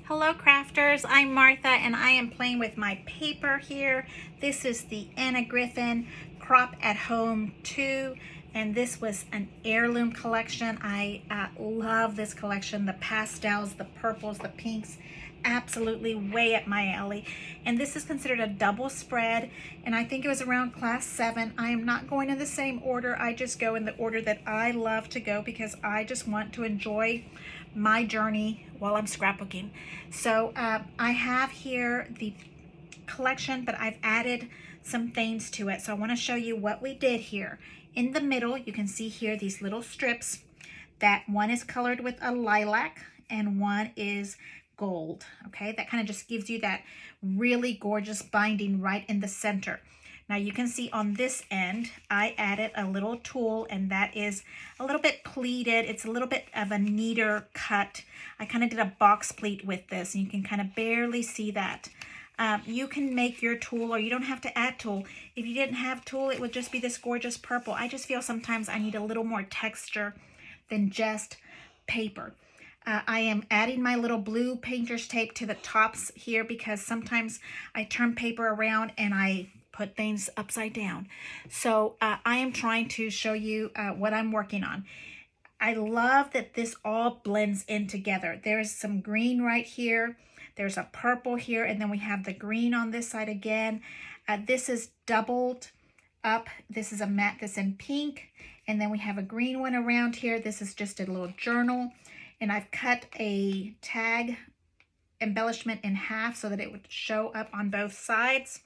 Hello crafters, I'm Martha and I am playing with my paper here. This is the Griffin Crop at Home 2 and this was an heirloom collection. I love this collection. The pastels, the purples, the pinks, absolutely way up my alley. And this is considered a double spread and I think it was around class 7. I am not going in the same order. I just go in the order that I love to go because I just want to enjoy my journey while I'm scrapbooking. So I have here the collection, but I've added some things to it. So I want to show you what we did here. In the middle, you can see here these little strips that one is colored with a lilac and one is gold. Okay, that kind of just gives you that really gorgeous binding right in the center. Now you can see on this end, I added a little tool and that is a little bit pleated. It's a little bit of a neater cut. I kind of did a box pleat with this and you can kind of barely see that. You can make your tool or you don't have to add tool. If you didn't have tool, it would just be this gorgeous purple. I just feel sometimes I need a little more texture than just paper. I am adding my little blue painter's tape to the tops here because sometimes I turn paper around and I put things upside down. So I am trying to show you what I'm working on. I love that this all blends in together. There's some green right here. There's a purple here, and then we have the green on this side again. This is doubled up. This is a matte that's in pink, and then we have a green one around here. This is just a little journal, and I've cut a tag embellishment in half so that it would show up on both sides.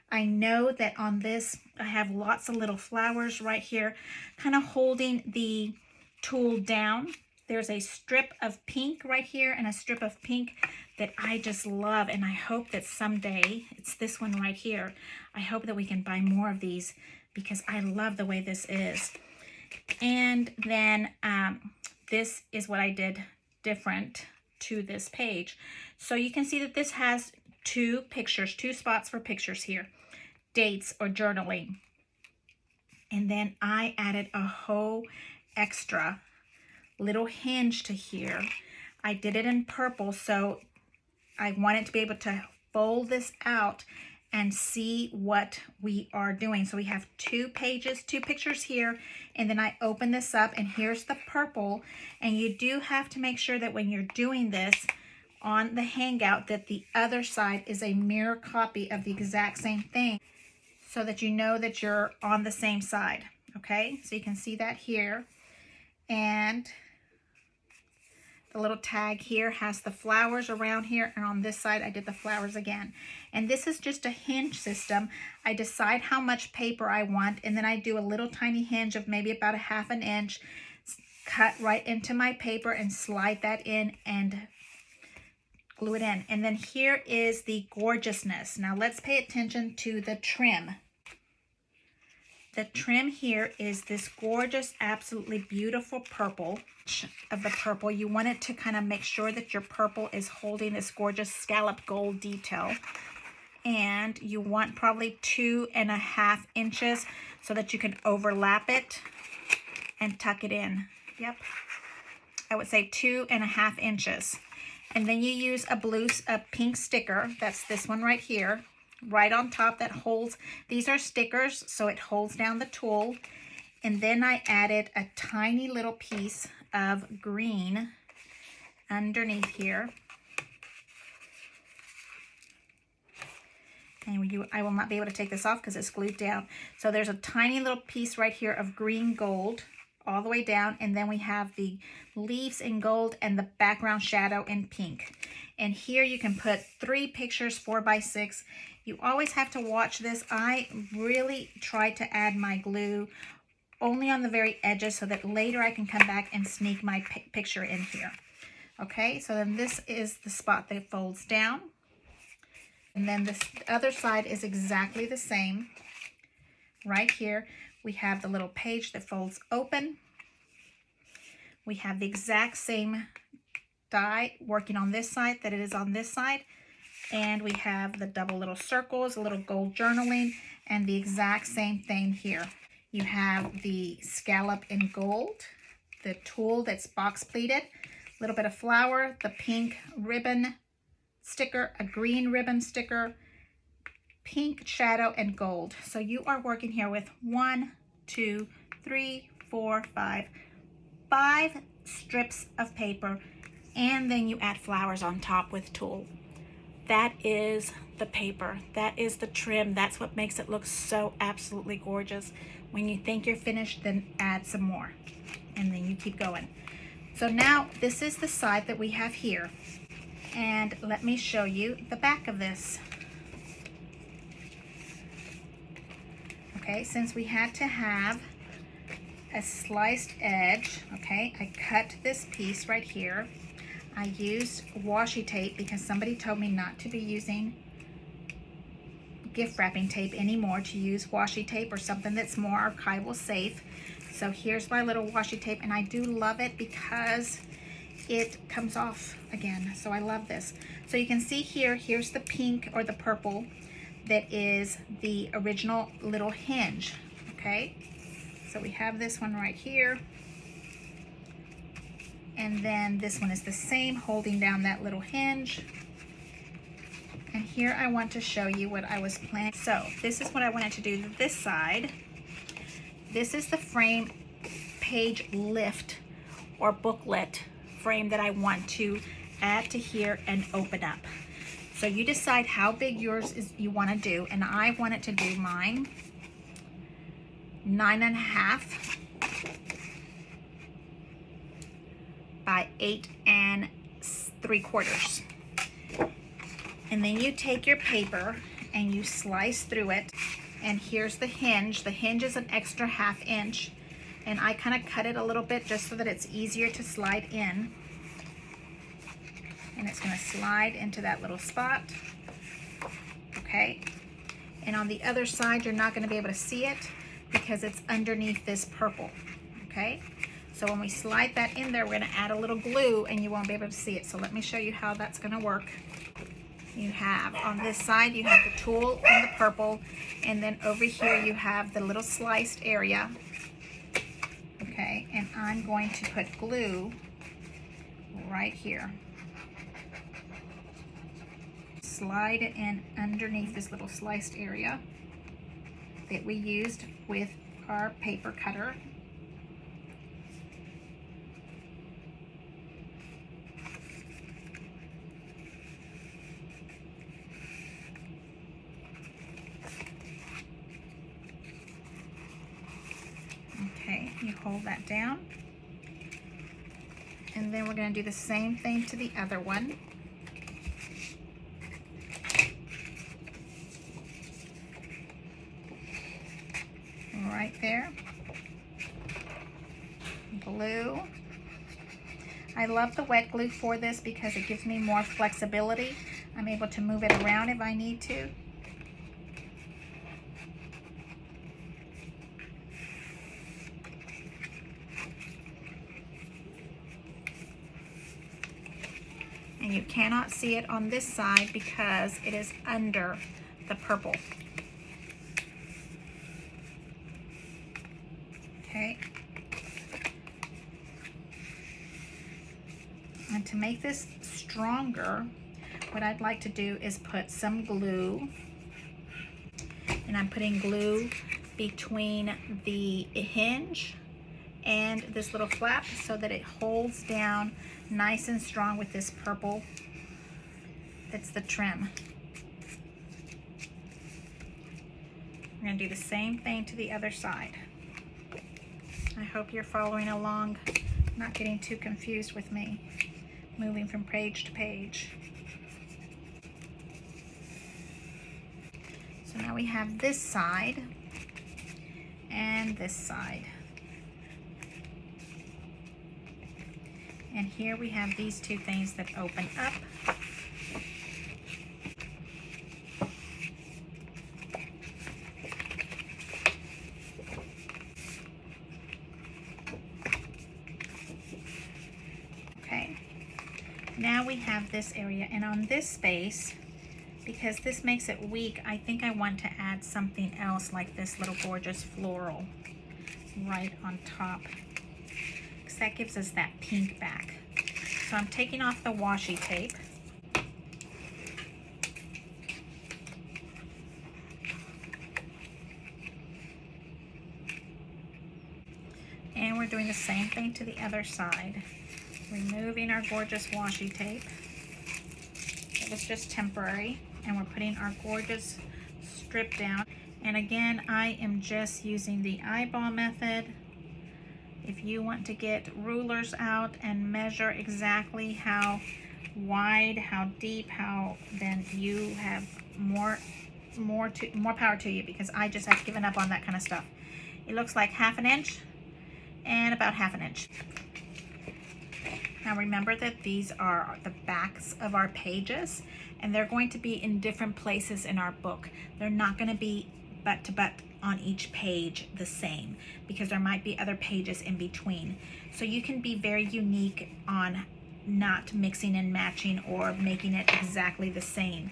I know that on this, I have lots of little flowers right here, kind of holding the tool down. There's a strip of pink right here and a strip of pink that I just love. And I hope that someday, it's this one right here, I hope that we can buy more of these because I love the way this is. And then this is what I did different to this page. So you can see that this has two pictures, two spots for pictures here, dates or journaling. And then I added a whole extra little hinge to here. I did it in purple, so I wanted to be able to fold this out and see what we are doing. So we have two pages, two pictures here, and then I open this up and here's the purple. And you do have to make sure that when you're doing this on the hangout that the other side is a mirror copy of the exact same thing so that you know that you're on the same side. Okay, so you can see that here. And the little tag here has the flowers around here, and on this side I did the flowers again. And this is just a hinge system. I decide how much paper I want, and then I do a little tiny hinge of maybe about a ½ an inch, cut right into my paper and slide that in and glue it in. And then here is the gorgeousness. Now let's pay attention to the trim. The trim here is this gorgeous, absolutely beautiful purple of the purple. You want it to kind of make sure that your purple is holding this gorgeous scallop gold detail. And you want probably 2½ inches so that you can overlap it and tuck it in. Yep. I would say 2½ inches. And then you use a pink sticker. That's this one right here. Right on top that holds, these are stickers, so it holds down the tool. And then I added a tiny little piece of green underneath here. And I will not be able to take this off because it's glued down. So there's a tiny little piece right here of green gold all the way down. And then we have the leaves in gold and the background shadow in pink. And here you can put 3 pictures, 4 by 6. You always have to watch this. I really try to add my glue only on the very edges so that later I can come back and sneak my picture in here. Okay, so then this is the spot that folds down. And then this other side is exactly the same. Right here, we have the little page that folds open. We have the exact same die working on this side that it is on this side. And we have the double little circles, a little gold journaling, and the exact same thing here. You have the scallop in gold, the tool that's box pleated, a little bit of flower, the pink ribbon sticker, a green ribbon sticker, pink shadow, and gold. So you are working here with 1, 2, 3, 4, 5 strips of paper, and then you add flowers on top with tulle. That is the paper. That is the trim. That's what makes it look so absolutely gorgeous. When you think you're finished, then add some more, and then you keep going. So now this is the side that we have here, and let me show you the back of this. Okay, since we had to have a sliced edge, okay, I cut this piece right here. I used washi tape because somebody told me not to be using gift wrapping tape anymore, to use washi tape or something that's more archival safe. So here's my little washi tape, and I do love it because it comes off again. So I love this. So you can see here, here's the pink or the purple that is the original little hinge, okay? So we have this one right here. And then this one is the same, holding down that little hinge. And here I want to show you what I was planning. So this is what I wanted to do to this side. This is the frame page lift or booklet frame that I want to add to here and open up. So you decide how big yours is you want to do, and I wanted to do mine 9.5 by 8 3/4. And then you take your paper and you slice through it, and here's the hinge. The hinge is an extra 1/2 inch, and I kind of cut it a little bit just so that it's easier to slide in. And it's going to slide into that little spot, okay? And on the other side, you're not going to be able to see it because it's underneath this purple, okay? So when we slide that in there, we're going to add a little glue, and you won't be able to see it. So let me show you how that's going to work. You have on this side, you have the tulle and the purple, and then over here you have the little sliced area, okay? And I'm going to put glue right here. Slide it in underneath this little sliced area that we used with our paper cutter. Okay, you hold that down. And then we're going to do the same thing to the other one. Right there. Glue. I love the wet glue for this because it gives me more flexibility. I'm able to move it around if I need to. And you cannot see it on this side because it is under the purple. Okay. And to make this stronger, what I'd like to do is put some glue. And I'm putting glue between the hinge and this little flap so that it holds down nice and strong with this purple. That's the trim. We're going to do the same thing to the other side. I hope you're following along, not getting too confused with me, moving from page to page. So now we have this side and this side. And here we have these two things that open up. Now we have this area, and on this space, because this makes it weak, I think I want to add something else like this little gorgeous floral right on top, because that gives us that pink back. So I'm taking off the washi tape, we're doing the same thing to the other side. Removing our gorgeous washi tape. It was just temporary. And we're putting our gorgeous strip down. And again, I am just using the eyeball method. If you want to get rulers out and measure exactly how wide, how deep, then you have more power to you, because I just have given up on that kind of stuff. It looks like 1/2 inch and about 1/2 inch. Now remember that these are the backs of our pages, and they're going to be in different places in our book. They're not going to be butt to butt on each page the same, because there might be other pages in between. So you can be very unique on not mixing and matching or making it exactly the same.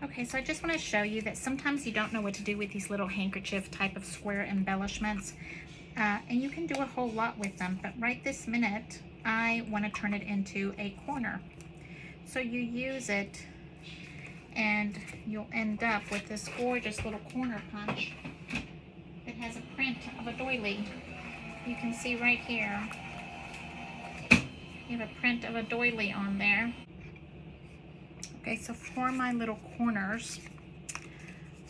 Okay, so I just want to show you that sometimes you don't know what to do with these little handkerchief type of square embellishments, and you can do a whole lot with them, but right this minute I want to turn it into a corner. So you use it and you'll end up with this gorgeous little corner punch that has a print of a doily. You can see right here, you have a print of a doily on there. Okay, so for my little corners,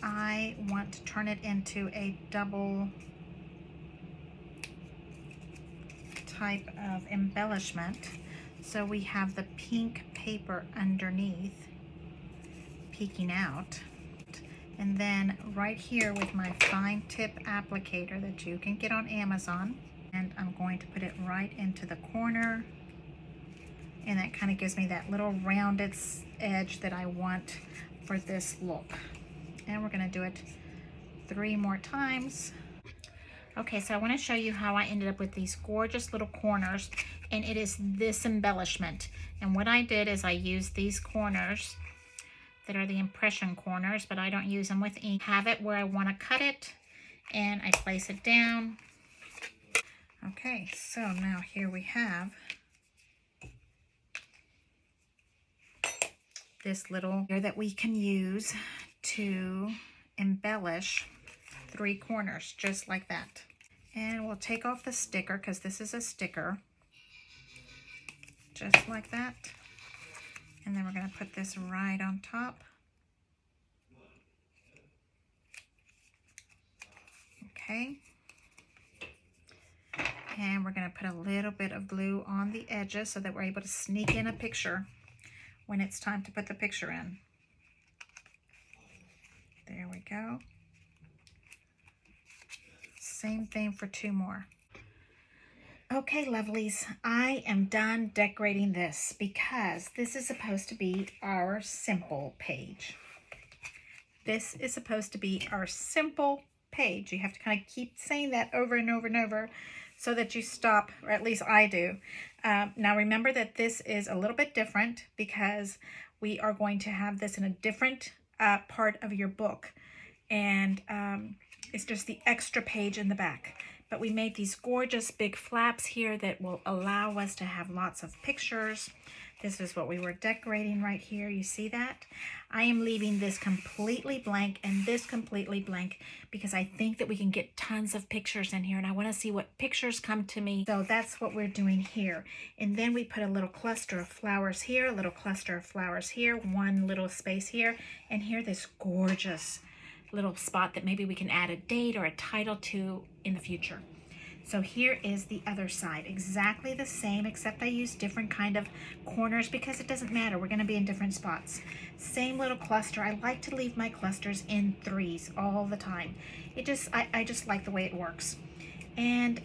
I want to turn it into a double type of embellishment. So we have the pink paper underneath peeking out. And then right here with my fine tip applicator that you can get on Amazon, and I'm going to put it right into the corner, and that kind of gives me that little rounded edge that I want for this look. And we're going to do it 3 more times. Okay, so I want to show you how I ended up with these gorgeous little corners, and it is this embellishment. And what I did is I used these corners that are the impression corners, but I don't use them with ink. Have it where I want to cut it, and I place it down. Okay, so now here we have this little here that we can use to embellish 3 corners, just like that. And we'll take off the sticker, because this is a sticker, just like that. And then we're going to put this right on top. Okay. And we're going to put a little bit of glue on the edges so that we're able to sneak in a picture when it's time to put the picture in. There we go. Same thing for 2 more. Okay, lovelies, I am done decorating this, because this is supposed to be our simple page. This is supposed to be our simple page. You have to kind of keep saying that over and over and over so that you stop, or at least I do. Now remember that this is a little bit different, because we are going to have this in a different part of your book, and it's just the extra page in the back. But we made these gorgeous big flaps here that will allow us to have lots of pictures. This is what we were decorating right here. You see that? I am leaving this completely blank and this completely blank, because I think that we can get tons of pictures in here, and I want to see what pictures come to me. So that's what we're doing here. And then we put a little cluster of flowers here, a little cluster of flowers here, one little space here, and here this gorgeous little spot that maybe we can add a date or a title to in the future. So here is the other side, exactly the same, except I use different kind of corners, because it doesn't matter, we're going to be in different spots. Same little cluster. I like to leave my clusters in 3s all the time. I just like the way it works, and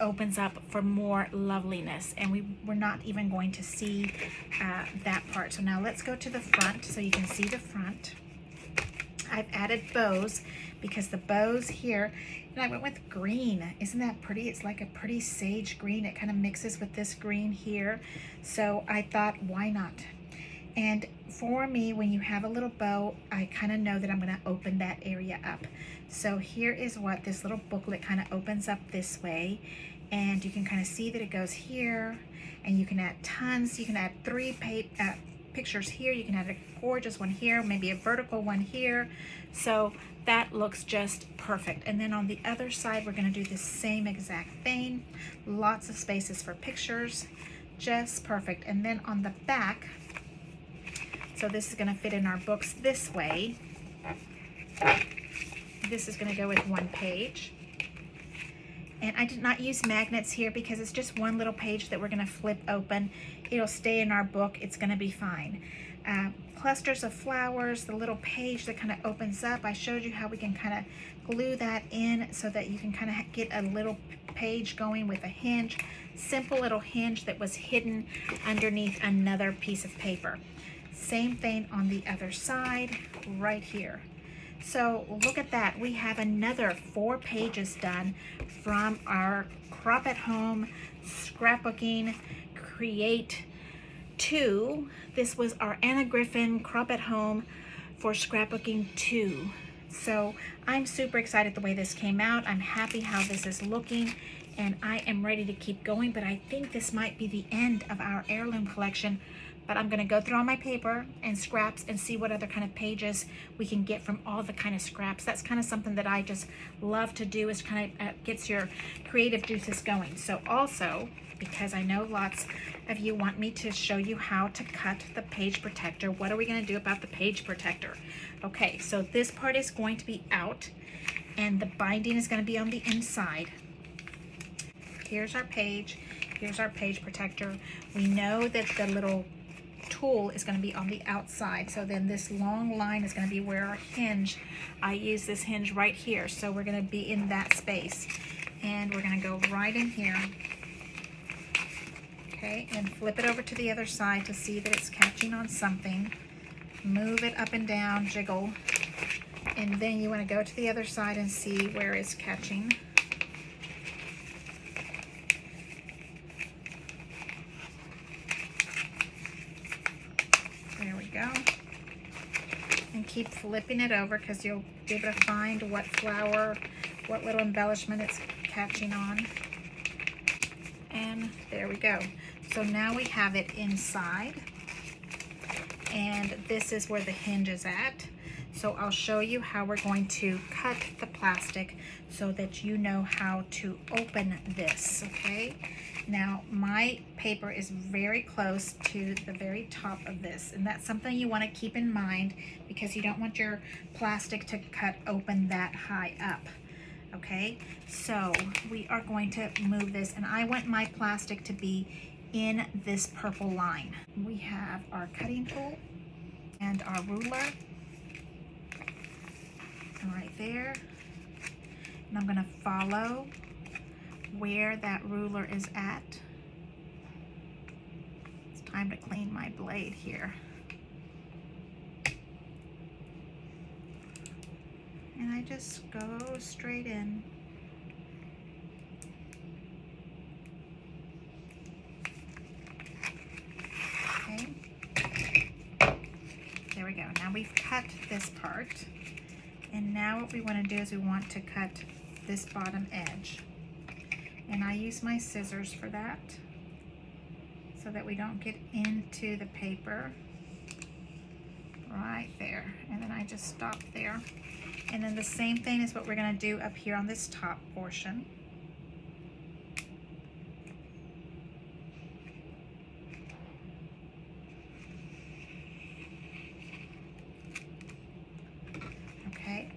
opens up for more loveliness, and we're not even going to see that part. So now let's go to the front so you can see the front. I've added bows, because the bows here, and I went with green. Isn't that pretty? It's like a pretty sage green. It kind of mixes with this green here. So I thought, why not? And for me, when you have a little bow, I kind of know that I'm going to open that area up. So here is what this little booklet kind of opens up this way. And you can kind of see that it goes here, and you can add tons. You can add pictures here. You can have a gorgeous one here, maybe a vertical one here. So that looks just perfect. And then on the other side, we're going to do the same exact thing. Lots of spaces for pictures, just perfect. And then on the back, so this is going to fit in our books this way. This is going to go with one page. And I did not use magnets here because it's just one little page that we're going to flip open. It'll stay in our book. It's going to be fine. Clusters of flowers, the little page that kind of opens up. I showed you how we can kind of glue that in so that you can kind of get a little page going with a hinge. Simple little hinge that was hidden underneath another piece of paper. Same thing on the other side right here. So look at that. We have another 4 pages done from our Crop at Home Scrapbooking Create 2. This was our Anna Griffin Crop at Home for Scrapbooking 2. So I'm super excited the way this came out. I'm happy how this is looking, and I am ready to keep going, but I think this might be the end of our heirloom collection. But I'm going to go through all my paper and scraps and see what other kind of pages we can get from all the kind of scraps. That's kind of something that I just love to do, is kind of gets your creative juices going. So also, because I know lots of you want me to show you how to cut the page protector, what are we going to do about the page protector? Okay, so this part is going to be out and the binding is going to be on the inside. Here's our page. Here's our page protector. We know that the little tool is going to be on the outside, so then this long line is going to be where our hinge, I use this hinge right here, so we're going to be in that space, and we're going to go right in here, okay, and flip it over to the other side to see that it's catching on something. Move it up and down, jiggle, and then you want to go to the other side and see where it's catching. Go, and keep flipping it over because you'll be able to find what flower, what little embellishment it's catching on. And there we go. So now we have it inside, and this is where the hinge is at. So I'll show you how we're going to cut the plastic so that you know how to open this, okay? Now, my paper is very close to the very top of this, and that's something you want to keep in mind because you don't want your plastic to cut open that high up, okay? So we are going to move this, and I want my plastic to be in this purple line. We have our cutting tool and our ruler right there, and I'm going to follow where that ruler is at. It's time to clean my blade here. And I just go straight in. Okay. There we go. Now we've cut this part. And now what we want to do is we want to cut this bottom edge. And I use my scissors for that so that we don't get into the paper right there. And then I just stop there. And then the same thing is what we're going to do up here on this top portion. Okay,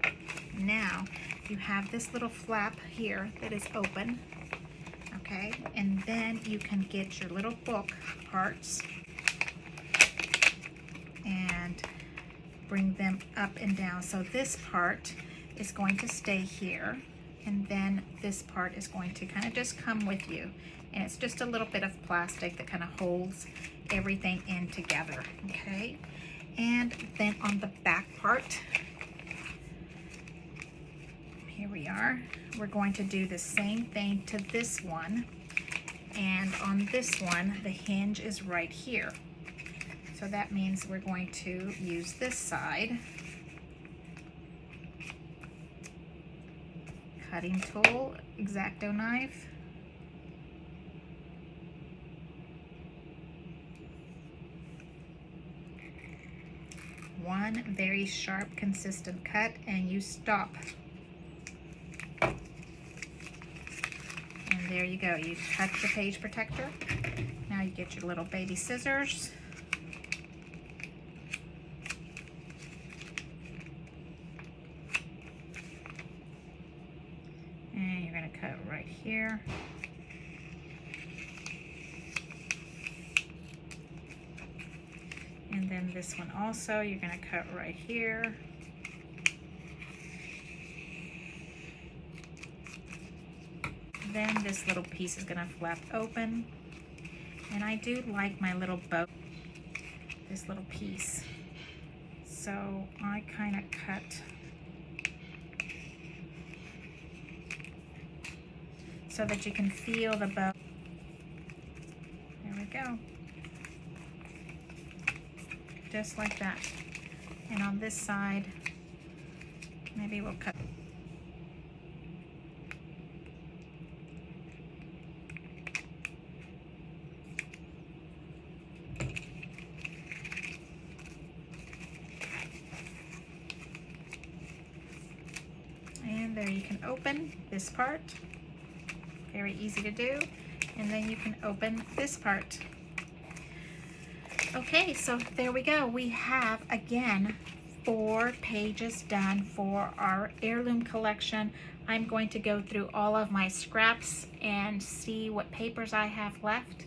now you have this little flap here that is open. Okay, and then you can get your little book parts and bring them up and down. So this part is going to stay here, and then this part is going to kind of just come with you. And it's just a little bit of plastic that kind of holds everything in together, okay? And then on the back part, here we are. We're going to do the same thing to this one, and on this one the hinge is right here, so that means we're going to use this side cutting tool, X-Acto knife, one very sharp, consistent cut, and you stop. And there you go. You cut the page protector. Now you get your little baby scissors. And you're going to cut right here. And then this one also, you're going to cut right here. Then this little piece is going to flap open. And I do like my little bow, this little piece. So I kind of cut so that you can feel the bow. There we go. Just like that. And on this side, maybe we'll cut. And there you can open this part. Very easy to do. And then you can open this part. Okay, so there we go. We have, again, 4 pages done for our heirloom collection. I'm going to go through all of my scraps and see what papers I have left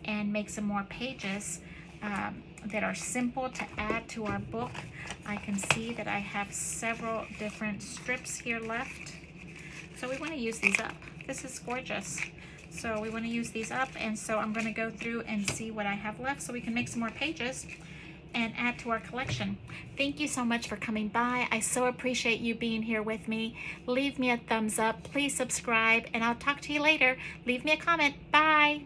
and make some more pages that are simple to add to our book. I can see that I have several different strips here left. So we want to use these up. This is gorgeous. So we want to use these up, and so I'm going to go through and see what I have left so we can make some more pages and add to our collection. Thank you so much for coming by. I so appreciate you being here with me. Leave me a thumbs up. Please subscribe, and I'll talk to you later. Leave me a comment. Bye.